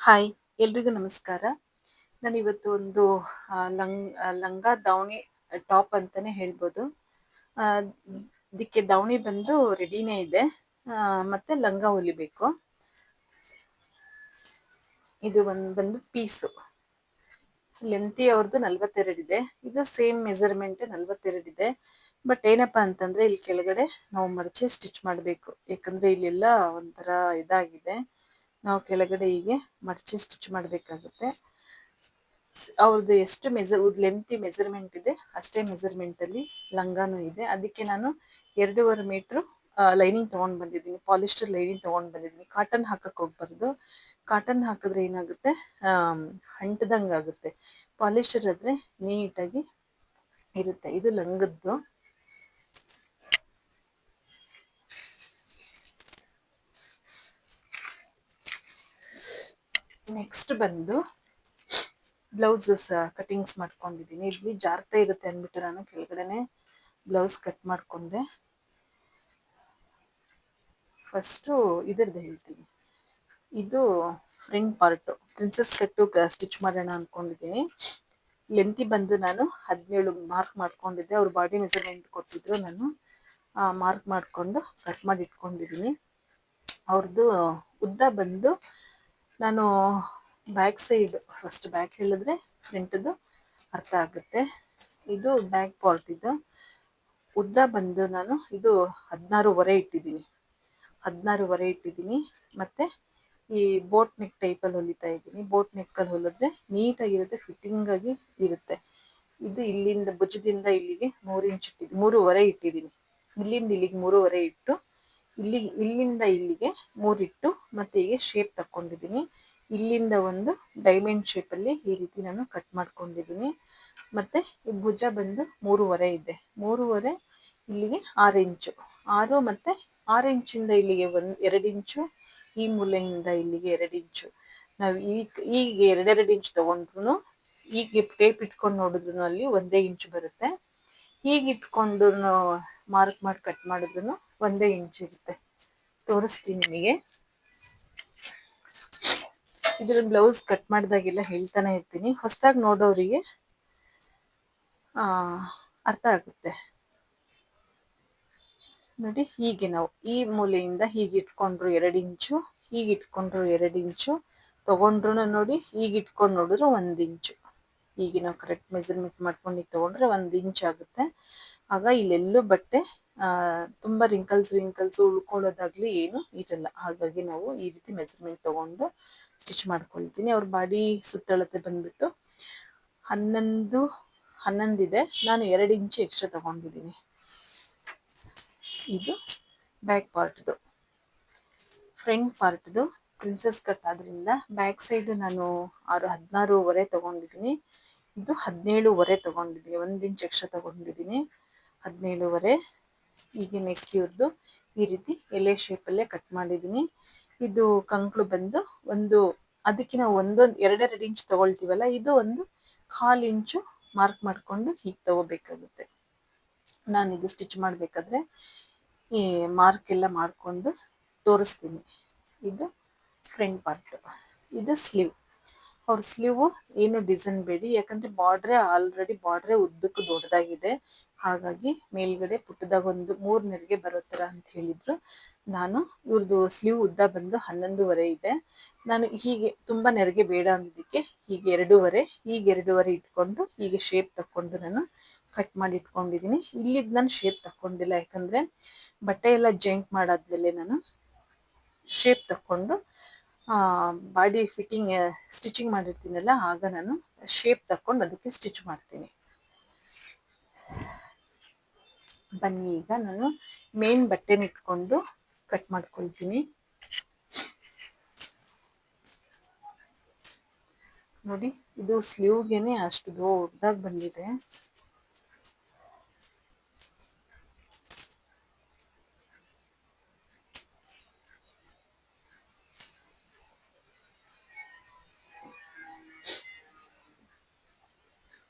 Hi, ಎಲ್ರಿಗೂ ನಮಸ್ಕಾರ. ನಾನಿವತ್ತು ಒಂದು ಲಂಗ ದಾವಣಿ ಟಾಪ್ ಅಂತಾನೆ ಹೇಳ್ಬೋದು. ಆ, ಇದಕ್ಕೆ ದಾವಣಿ ಬಂದು ರೆಡಿನೇ ಇದೆ. ಮತ್ತೆ ಲಂಗ ಹೊಲಿಬೇಕು. ಇದು ಬಂದು ಪೀಸು ಲೆಂತಿ ಅವ್ರದ್ದು 42 ಇದೆ. ಇದು ಸೇಮ್ ಮೆಜರ್ಮೆಂಟ್ 42 ಇದೆ. ಬಟ್ ಏನಪ್ಪಾ ಅಂತಂದ್ರೆ ಇಲ್ಲಿ ಕೆಳಗಡೆ ನಾವು ಮಡಚಿ ಸ್ಟಿಚ್ ಮಾಡಬೇಕು. ಯಾಕಂದ್ರೆ ಇಲ್ಲೆಲ್ಲ ಒಂಥರ ಇದಾಗಿದೆ. ನಾವು ಕೆಳಗಡೆ ಹೀಗೆ ಮಡಚಿ ಸ್ಟಿಚ್ ಮಾಡಬೇಕಾಗುತ್ತೆ. ಅವ್ರದ್ದು ಎಷ್ಟು ಲೆಂತಿ ಮೆಜರ್ಮೆಂಟ್ ಇದೆ ಅಷ್ಟೇ ಮೆಜರ್ಮೆಂಟ್ ಅಲ್ಲಿ ಲಂಗಾನು ಇದೆ. ಅದಕ್ಕೆ ನಾನು 2.5 ಮೀಟರ್ ಲೈನಿಂಗ್ ತಗೊಂಡ್ ಬಂದಿದ್ದೀನಿ. ಪಾಲಿಸ್ಟರ್ ಲೈನಿಂಗ್ ತಗೊಂಡ್ ಬಂದಿದ್ದೀನಿ. ಕಾಟನ್ ಹಾಕಕ್ ಹೋಗ್ಬಾರ್ದು. ಕಾಟನ್ ಹಾಕಿದ್ರೆ ಏನಾಗುತ್ತೆ, ಅಂಟದಂಗ ಆಗುತ್ತೆ. ಪಾಲಿಸ್ಟರ್ ಆದ್ರೆ ನೀಟಾಗಿ ಇರುತ್ತೆ. ಇದು ಲಂಗದ್ದು. ನೆಕ್ಸ್ಟ್ ಬಂದು ಬ್ಲೌಸ್ ಕಟಿಂಗ್ಸ್ ಮಾಡ್ಕೊಂಡಿದ್ದೀನಿ. ಇಲ್ಲಿ ಜಾರ್ತಾ ಇರುತ್ತೆ ಅಂದ್ಬಿಟ್ಟು ನಾನು ಕೆಳಗಡೆನೆ ಬ್ಲೌಸ್ ಕಟ್ ಮಾಡ್ಕೊಂಡೆ. ಫಸ್ಟು ಇದ್ರದ್ದು ಹೇಳ್ತೀನಿ. ಇದು front part princess cut stitch ಮಾಡೋಣ ಅನ್ಕೊಂಡಿದ್ದೀನಿ. ಲೆಂತಿ ಬಂದು ನಾನು 17 ಮಾರ್ಕ್ ಮಾಡ್ಕೊಂಡಿದ್ದೆ. ಅವ್ರು ಬಾಡಿ ಮೆಜರ್ಮೆಂಟ್ ಕೊಟ್ಟಿದ್ರು. ನಾನು ಮಾರ್ಕ್ ಮಾಡಿಕೊಂಡು ಕಟ್ ಮಾಡಿ ಇಟ್ಕೊಂಡಿದ್ದೀನಿ. ಅವ್ರದ್ದು ಉದ್ದ ಬಂದು ನಾನು ಬ್ಯಾಕ್ ಸೈಡ್ ಫಸ್ಟ್ ಬ್ಯಾಕ್ ಹೇಳಿದ್ರೆ ಫ್ರಂಟ್ದು ಅರ್ಥ ಆಗುತ್ತೆ. ಇದು ಬ್ಯಾಕ್ ಪಾರ್ಟ್. ಇದು ಉದ್ದ ಬಂದು ನಾನು ಇದು 16.5 ಇಟ್ಟಿದ್ದೀನಿ. 16.5 ಇಟ್ಟಿದ್ದೀನಿ. ಮತ್ತೆ ಈ ಬೋಟ್ ನೆಕ್ ಟೈಪಲ್ಲಿ ಹೊಲಿತಾ ಇದ್ದೀನಿ. ಬೋಟ್ ನೆಕ್ಕಲ್ಲಿ ಹೊಲಿದ್ರೆ ನೀಟಾಗಿರುತ್ತೆ, ಫಿಟ್ಟಿಂಗ್ ಆಗಿ ಇರುತ್ತೆ. ಇದು ಇಲ್ಲಿಂದ ಭುಜದಿಂದ ಇಲ್ಲಿಗೆ 3 ಇಂಚ್ ಇಟ್ಟಿದ್ದೀನಿ, 3.5 ಇಟ್ಟಿದ್ದೀನಿ. ಇಲ್ಲಿಂದ ಇಲ್ಲಿಗೆ 3.5 ಇಟ್ಟು ಇಲ್ಲಿಂದ ಇಲ್ಲಿಗೆ 3 ಇಟ್ಟು ಮತ್ತೆ ಹೀಗೆ ಶೇಪ್ ತಕೊಂಡಿದ್ದೀನಿ. ಇಲ್ಲಿಂದ ಒಂದು ಡೈಮಂಡ್ ಶೇಪಲ್ಲಿ ಈ ರೀತಿ ನಾನು ಕಟ್ ಮಾಡ್ಕೊಂಡಿದ್ದೀನಿ. ಮತ್ತೆ ಈ ಭುಜ ಬಂದು 3.5 ಇದೆ. 3.5 ಇಲ್ಲಿಗೆ 6 ಇಂಚು. 6 ಮತ್ತೆ 6 ಇಂಚಿಂದ ಇಲ್ಲಿಗೆ 2 ಇಂಚು. ಈ ಮೂಲೆಯಿಂದ ಇಲ್ಲಿಗೆ 2 ಇಂಚು. ನಾವು ಈಗ 2 ಇಂಚು ತಗೊಂಡ್ರು, ಈಗ ಟೇಪ್ ಇಟ್ಕೊಂಡು ನೋಡಿದ್ರು ಅಲ್ಲಿ 1 ಇಂಚು ಬರುತ್ತೆ. ಹೀಗೆ ಇಟ್ಕೊಂಡು ಮಾರ್ಕ್ ಮಾಡಿ ಕಟ್ ಮಾಡಿದ್ರು 1 ಇಂಚು ಇರುತ್ತೆ. ತೋರಿಸ್ತೀನಿ ನಿಮಗೆ. ಇದ್ರ ಬ್ಲೌಸ್ ಕಟ್ ಮಾಡಿದಾಗೆಲ್ಲ ಹೇಳ್ತಾನೆ ಇರ್ತೀನಿ. ಹೊಸದಾಗಿ ನೋಡೋರಿಗೆ ಅರ್ಥ ಆಗುತ್ತೆ. ನೋಡಿ, ಹೀಗೆ ನಾವು ಈ ಮೂಲೆಯಿಂದ ಹೀಗೆ ಇಟ್ಕೊಂಡ್ರು 2 ಇಂಚು, ಹೀಗೆ ಇಟ್ಕೊಂಡ್ರು 2 ಇಂಚು ತಗೊಂಡ್ರು. ನೋಡಿ, ಈಗ ಇಟ್ಕೊಂಡು ನೋಡಿದ್ರು 1 ಇಂಚು. ಹೀಗೆ ನಾವು ಕರೆಕ್ಟ್ ಮೆಜರ್ಮೆಂಟ್ ಮಾಡ್ಕೊಂಡು ಈಗ ತಗೊಂಡ್ರೆ 1 ಇಂಚ್ ಆಗುತ್ತೆ. ಆಗ ಇಲ್ಲೆಲ್ಲೂ ಬಟ್ಟೆ ತುಂಬಾ ರಿಂಕಲ್ಸ್ ಉಳ್ಕೊಳ್ಳೋದಾಗ್ಲಿ ಏನು ಇರಲ್ಲ. ಹಾಗಾಗಿ ನಾವು ಈ ರೀತಿ ಮೆಜರ್ಮೆಂಟ್ ತಗೊಂಡು ಸ್ಟಿಚ್ ಮಾಡ್ಕೊಳ್ತೀನಿ. ಅವ್ರ ಬಾಡಿ ಸುತ್ತಳತೆ ಬಂದ್ಬಿಟ್ಟು 11 ಇದೆ. ನಾನು 2 ಇಂಚು ಎಕ್ಸ್ಟ್ರಾ ತಗೊಂಡಿದ್ದೀನಿ. ಇದು ಬ್ಯಾಕ್ ಪಾರ್ಟ್ದು. ಫ್ರಂಟ್ ಪಾರ್ಟ್ದು ಪ್ರಿನ್ಸಸ್ ಕಟ್ ಆದ್ರಿಂದ ಬ್ಯಾಕ್ ಸೈಡ್ ನಾನು 16.5 ತಗೊಂಡಿದ್ದೀನಿ. ಇದು 17.5 ತಗೊಂಡಿದ್ದೀನಿ. 1 ಇಂಚ್ ಎಕ್ಸ್ಟ್ರಾ ತಗೊಂಡಿದ್ದೀನಿ. 17.5. ಹೀಗೆ ನೆಕ್ ಇವ್ರದ್ದು ಈ ರೀತಿ ಎಲೆ ಶೇಪಲ್ಲೇ ಕಟ್ ಮಾಡಿದ್ದೀನಿ. ಇದು ಕಂಕ್ಳು ಬಂದು ಅದಕ್ಕೆ ನಾವು 2 ಇಂಚ್ ತಗೊಳ್ತೀವಲ್ಲ, ಇದು 1/4 ಇಂಚು ಮಾರ್ಕ್ ಮಾಡ್ಕೊಂಡು ಹೀಗೆ ತಗೋಬೇಕಾಗುತ್ತೆ. ನಾನು ಇದು ಸ್ಟಿಚ್ ಮಾಡಬೇಕಾದ್ರೆ ಈ ಮಾರ್ಕ್ ಎಲ್ಲ ಮಾಡಿಕೊಂಡು ತೋರಿಸ್ತೀನಿ. ಇದು ಫ್ರಂಟ್ ಪಾರ್ಟ್. ಇದು ಸ್ಲೀವ್. ಅವ್ರ ಸ್ಲೀವ್ ಏನು ಡಿಸೈನ್ ಬೇಡಿ, ಯಾಕಂದ್ರೆ ಆಲ್ರೆಡಿ ಬಾರ್ಡ್ರೆ ಉದ್ದಕ್ಕೂ ದೊಡ್ಡದಾಗಿದೆ. ಹಾಗಾಗಿ ಮೇಲ್ಗಡೆ ಪುಟ್ಟದಾಗ 3 ನೆರಿಗೆ ಬರೋ ಥರ ಅಂತ ಹೇಳಿದ್ರು. ನಾನು ಇವ್ರದ್ದು ಸ್ಲೀವ್ ಉದ್ದ ಬಂದು 11.5 ಇದೆ. ನಾನು ಹೀಗೆ ತುಂಬಾ ನೆರಿಗೆ ಬೇಡ ಅಂದಿದ್ದಕ್ಕೆ ಹೀಗೆ 2.5 ಇಟ್ಕೊಂಡು ಹೀಗೆ ಶೇಪ್ ತಕೊಂಡು ನಾನು ಕಟ್ ಮಾಡಿ ಇಟ್ಕೊಂಡಿದ್ದೀನಿ. ಇಲ್ಲಿದ್ದು ನಾನು ಶೇಪ್ ತಕೊಂಡಿಲ್ಲ, ಯಾಕಂದ್ರೆ ಬಟ್ಟೆ ಎಲ್ಲ ಜಾಯಿಂಟ್ ಮಾಡಾದ್ಮೇಲೆ ನಾನು ಶೇಪ್ ತಕೊಂಡು ಬಾಡಿ ಸ್ಟಿಚಿಂಗ್ ಮಾಡಿರ್ತೀನಲ್ಲ, ಆಗ ನಾನು ಶೇಪ್ ತಕೊಂಡು ಅದಕ್ಕೆ ಸ್ಟಿಚ್ ಮಾಡ್ತೀನಿ. ಬನ್ನಿ, ಈಗ ನಾನು ಮೇನ್ ಬಟ್ಟೆನ ಇಟ್ಕೊಂಡು ಕಟ್ ಮಾಡ್ಕೊಳ್ತೀನಿ. ನೋಡಿ, ಇದು ಸ್ಲೀವ್ಗೆನೆ ಅಷ್ಟು ದೊಡ್ಡದಾಗಿ ಬಂದಿದೆ.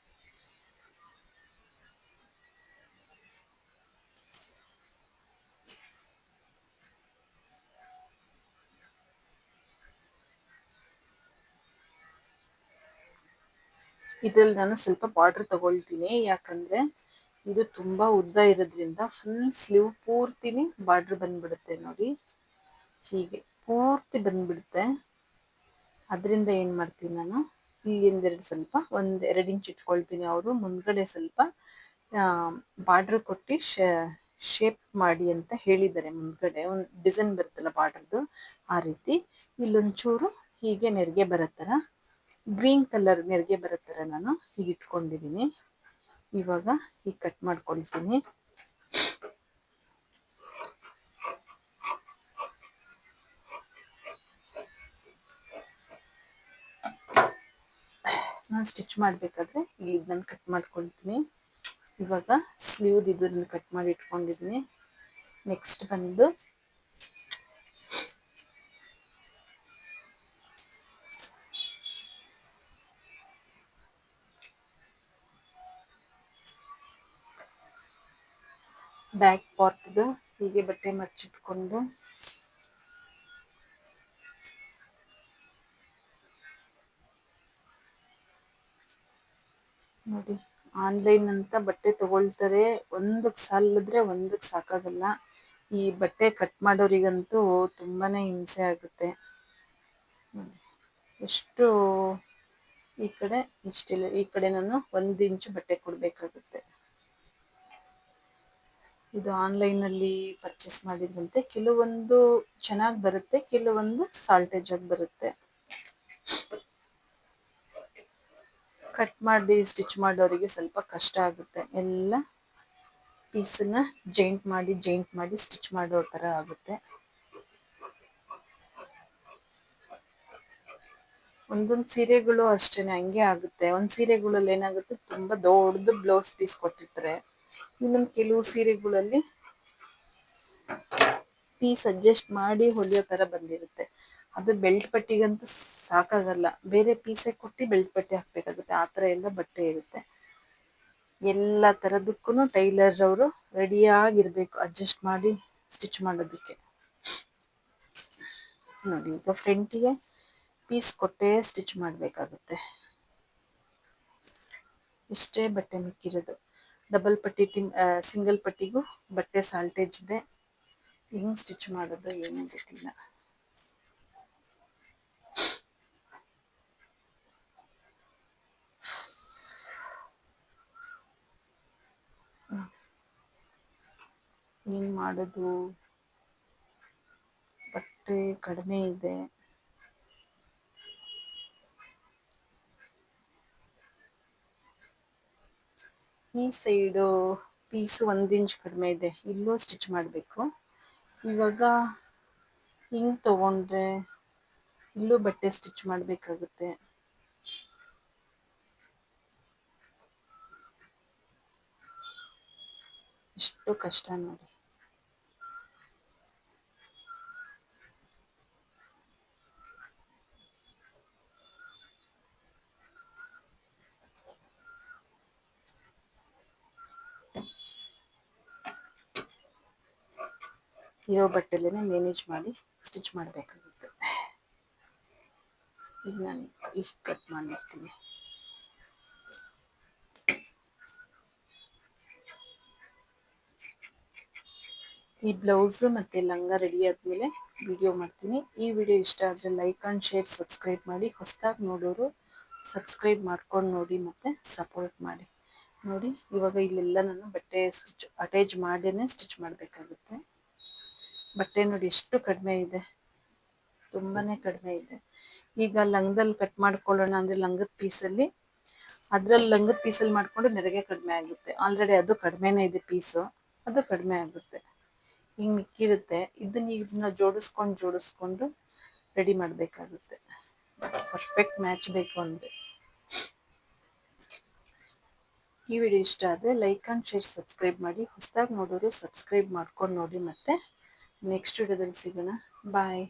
ಇದ್ರಲ್ಲಿ ನಾನು ಸ್ವಲ್ಪ ಬಾರ್ಡರ್ ತಗೊಳ್ತೀನಿ, ಯಾಕಂದ್ರೆ ಇದು ತುಂಬಾ ಉದ್ದ ಇರೋದ್ರಿಂದ ಫುಲ್ ಸ್ಲೀವ್ ಪೂರ್ತಿನಿ ಬಾರ್ಡರ್ ಬಂದ್ಬಿಡುತ್ತೆ ನೋಡಿ, ಹೀಗೆ ಪೂರ್ತಿ ಬಂದ್ಬಿಡುತ್ತೆ. ಅದರಿಂದ ಏನು ಮಾಡ್ತೀನಿ ನಾನು, ಇಲ್ಲಿಂದೆರಡು ಸ್ವಲ್ಪ ಒಂದು 2 ಇಂಚ್ ಇಟ್ಕೊಳ್ತೀನಿ. ಅವರು ಮುಂದ್ಗಡೆ ಸ್ವಲ್ಪ ಬಾರ್ಡ್ರ್ ಕೊಟ್ಟು ಶೇಪ್ ಮಾಡಿ ಅಂತ ಹೇಳಿದ್ದಾರೆ. ಮುಂದ್ಗಡೆ ಒಂದು ಡಿಸೈನ್ ಬರುತ್ತಲ್ಲ ಬಾರ್ಡ್ರದ್ದು, ಆ ರೀತಿ ಇಲ್ಲೊಂಚೂರು ಹೀಗೆ ನೆರಿಗೆ ಬರೋ ಥರ, ಗ್ರೀನ್ ಕಲರ್ ನೆರಿಗೆ ಬರೋ ಥರ ನಾನು ಹೀಗೆ ಇಟ್ಕೊಂಡಿದ್ದೀನಿ. ಇವಾಗ ಹೀಗೆ ಕಟ್ ಮಾಡ್ಕೊಳ್ತೀನಿ. ನಾನು ಸ್ಟಿಚ್ ಮಾಡಬೇಕಾದ್ರೆ ಇದನ್ನು ಕಟ್ ಮಾಡ್ಕೊಳ್ತೀನಿ. ಇವಾಗ ಸ್ಲೀವ್ದು ಇದನ್ನು ಕಟ್ ಮಾಡಿ ಇಟ್ಕೊಂಡಿದ್ದೀನಿ. ನೆಕ್ಸ್ಟ್ ಬಂದು ಬ್ಯಾಕ್ ಪಾರ್ಟ್ದು ಹೀಗೆ ಬಟ್ಟೆ ಮಡ್ಚಿಟ್ಕೊಂಡು ನೋಡಿ, ಆನ್ಲೈನ್ ಅಂತ ಬಟ್ಟೆ ತಗೊಳ್ತಾರೆ, ಒಂದಕ್ಕೆ ಸಾಲಿದ್ರೆ ಒಂದಕ್ಕೆ ಸಾಕಾಗಲ್ಲ. ಈ ಬಟ್ಟೆ ಕಟ್ ಮಾಡೋರಿಗಂತೂ ತುಂಬಾನೇ ಹಿಂಸೆ ಆಗುತ್ತೆ. ಎಷ್ಟು ಈ ಕಡೆ ಇಷ್ಟಿಲ್ಲ, ಈ ಕಡೆ ನಾನು 1 ಇಂಚು ಬಟ್ಟೆ ಕೊಡಬೇಕಾಗುತ್ತೆ. ಇದು ಆನ್ಲೈನಲ್ಲಿ ಪರ್ಚೇಸ್ ಮಾಡಿದ್ರಂತೆ, ಕೆಲವೊಂದು ಚೆನ್ನಾಗಿ ಬರುತ್ತೆ, ಕೆಲವೊಂದು ಸಾಲ್ಟೇಜ್ ಆಗಿ ಬರುತ್ತೆ. ಕಟ್ ಮಾಡಿ ಸ್ಟಿಚ್ ಮಾಡೋರಿಗೆ ಸ್ವಲ್ಪ ಕಷ್ಟ ಆಗುತ್ತೆ. ಎಲ್ಲ ಪೀಸನ್ನ ಜಾಯಿಂಟ್ ಮಾಡಿ ಸ್ಟಿಚ್ ಮಾಡೋ ಥರ ಆಗುತ್ತೆ. ಒಂದೊಂದು ಸೀರೆಗಳು ಅಷ್ಟೇನೆ, ಹಂಗೆ ಆಗುತ್ತೆ. ಒಂದು ಸೀರೆಗಳಲ್ಲಿ ಏನಾಗುತ್ತೆ, ತುಂಬ ದೊಡ್ಡದು ಬ್ಲೌಸ್ ಪೀಸ್ ಕೊಟ್ಟಿರ್ತಾರೆ. ಇನ್ನೊಂದು ಕೆಲವು ಸೀರೆಗಳಲ್ಲಿ ಪೀಸ್ ಅಡ್ಜಸ್ಟ್ ಮಾಡಿ ಹೊಲಿಯೋ ಥರ ಬಂದಿರುತ್ತೆ. ಅದು ಬೆಲ್ಟ್ ಪಟ್ಟಿಗಂತೂ ಸಾಕಾಗಲ್ಲ, ಬೇರೆ ಪೀಸೇ ಕೊಟ್ಟು ಬೆಲ್ಟ್ ಪಟ್ಟಿ ಹಾಕಬೇಕಾಗುತ್ತೆ. ಆ ಥರ ಎಲ್ಲ ಬಟ್ಟೆ ಇರುತ್ತೆ. ಎಲ್ಲ ಥರದಕ್ಕೂ ಟೈಲರ್ ಅವರು ರೆಡಿಯಾಗಿರಬೇಕು ಅಡ್ಜಸ್ಟ್ ಮಾಡಿ ಸ್ಟಿಚ್ ಮಾಡೋದಕ್ಕೆ. ನೋಡಿ, ಈಗ ಫ್ರಂಟಿಗೆ ಪೀಸ್ ಕೊಟ್ಟೇ ಸ್ಟಿಚ್ ಮಾಡಬೇಕಾಗುತ್ತೆ. ಇಷ್ಟೇ ಬಟ್ಟೆ ಮಿಕ್ಕಿರೋದು. ಡಬಲ್ ಪಟ್ಟಿ ಸಿಂಗಲ್ ಪಟ್ಟಿಗೂ ಬಟ್ಟೆ ಸಾಲ್ಟೇಜ್ ಇದೆ. ಹೆಂಗೆ ಸ್ಟಿಚ್ ಮಾಡೋದು ಏನೂ ಗೊತ್ತಿಲ್ಲ. ಏನು ಮಾಡೋದು, ಬಟ್ಟೆ ಕಡಿಮೆ ಇದೆ. ಈ ಸೈಡು ಪೀಸು 1 ಇಂಚ್ ಕಡಿಮೆ ಇದೆ, ಇಲ್ಲೂ ಸ್ಟಿಚ್ ಮಾಡಬೇಕು. ಇವಾಗ ಹಿಂಗೆ ತಗೊಂಡ್ರೆ ಇಲ್ಲೂ ಬಟ್ಟೆ ಸ್ಟಿಚ್ ಮಾಡಬೇಕಾಗುತ್ತೆ. ಎಷ್ಟು ಕಷ್ಟ ನೋಡಿ. ಇರೋ ಬಟ್ಟೆಲ್ಲೇ ಮ್ಯಾನೇಜ್ ಮಾಡಿ ಸ್ಟಿಚ್ ಮಾಡಬೇಕಾಗುತ್ತೆ. ಈಗ ನಾನು ಈಗ ಕಟ್ ಮಾಡಿರ್ತೀನಿ. ಈ ಬ್ಲೌಸು ಮತ್ತು ಲಂಗ ರೆಡಿ ಆದಮೇಲೆ ವಿಡಿಯೋ ಮಾಡ್ತೀನಿ. ಈ ವಿಡಿಯೋ ಇಷ್ಟ ಆದರೆ ಲೈಕ್ ಆ್ಯಂಡ್ ಶೇರ್, ಸಬ್ಸ್ಕ್ರೈಬ್ ಮಾಡಿ. ಹೊಸದಾಗಿ ನೋಡೋರು ಸಬ್ಸ್ಕ್ರೈಬ್ ಮಾಡ್ಕೊಂಡು ನೋಡಿ ಮತ್ತು ಸಪೋರ್ಟ್ ಮಾಡಿ. ನೋಡಿ, ಇವಾಗ ಇಲ್ಲೆಲ್ಲ ನಾನು ಬಟ್ಟೆ ಅಟ್ಯಾಚ್ ಮಾಡೇ ಸ್ಟಿಚ್ ಮಾಡಬೇಕಾಗುತ್ತೆ. ಬಟ್ಟೆ ನೋಡಿ ಎಷ್ಟು ಕಡಿಮೆ ಇದೆ, ತುಂಬಾ ಕಡಿಮೆ ಇದೆ. ಈಗ ಲಂಗದಲ್ಲಿ ಕಟ್ ಮಾಡ್ಕೊಳ್ಳೋಣ ಅಂದರೆ ಲಂಗದ ಪೀಸಲ್ಲಿ, ಅದರಲ್ಲಿ ಲಂಗದ ಪೀಸಲ್ಲಿ ಮಾಡಿಕೊಂಡು ನೆರಿಗೆ ಕಡಿಮೆ ಆಗುತ್ತೆ. ಆಲ್ರೆಡಿ ಅದು ಕಡಿಮೆನೇ ಇದೆ ಪೀಸು, ಅದು ಕಡಿಮೆ ಆಗುತ್ತೆ. ಹಿಂಗೆ ಮಿಕ್ಕಿರುತ್ತೆ, ಇದನ್ನ ಜೋಡಿಸ್ಕೊಂಡು ರೆಡಿ ಮಾಡಬೇಕಾಗುತ್ತೆ. ಪರ್ಫೆಕ್ಟ್ ಮ್ಯಾಚ್ ಬೇಕು ಅಂದರೆ. ಈ ವಿಡಿಯೋ ಇಷ್ಟ ಆದರೆ ಲೈಕ್ ಆ್ಯಂಡ್ ಶೇರ್, ಸಬ್ಸ್ಕ್ರೈಬ್ ಮಾಡಿ. ಹೊಸದಾಗಿ ನೋಡೋರು ಸಬ್ಸ್ಕ್ರೈಬ್ ಮಾಡ್ಕೊಂಡು ನೋಡಿ. ಮತ್ತು ನೆಕ್ಸ್ಟ್ ವಿಡಿಯೋದಲ್ಲಿ ಸಿಗೋಣ. ಬಾಯ್.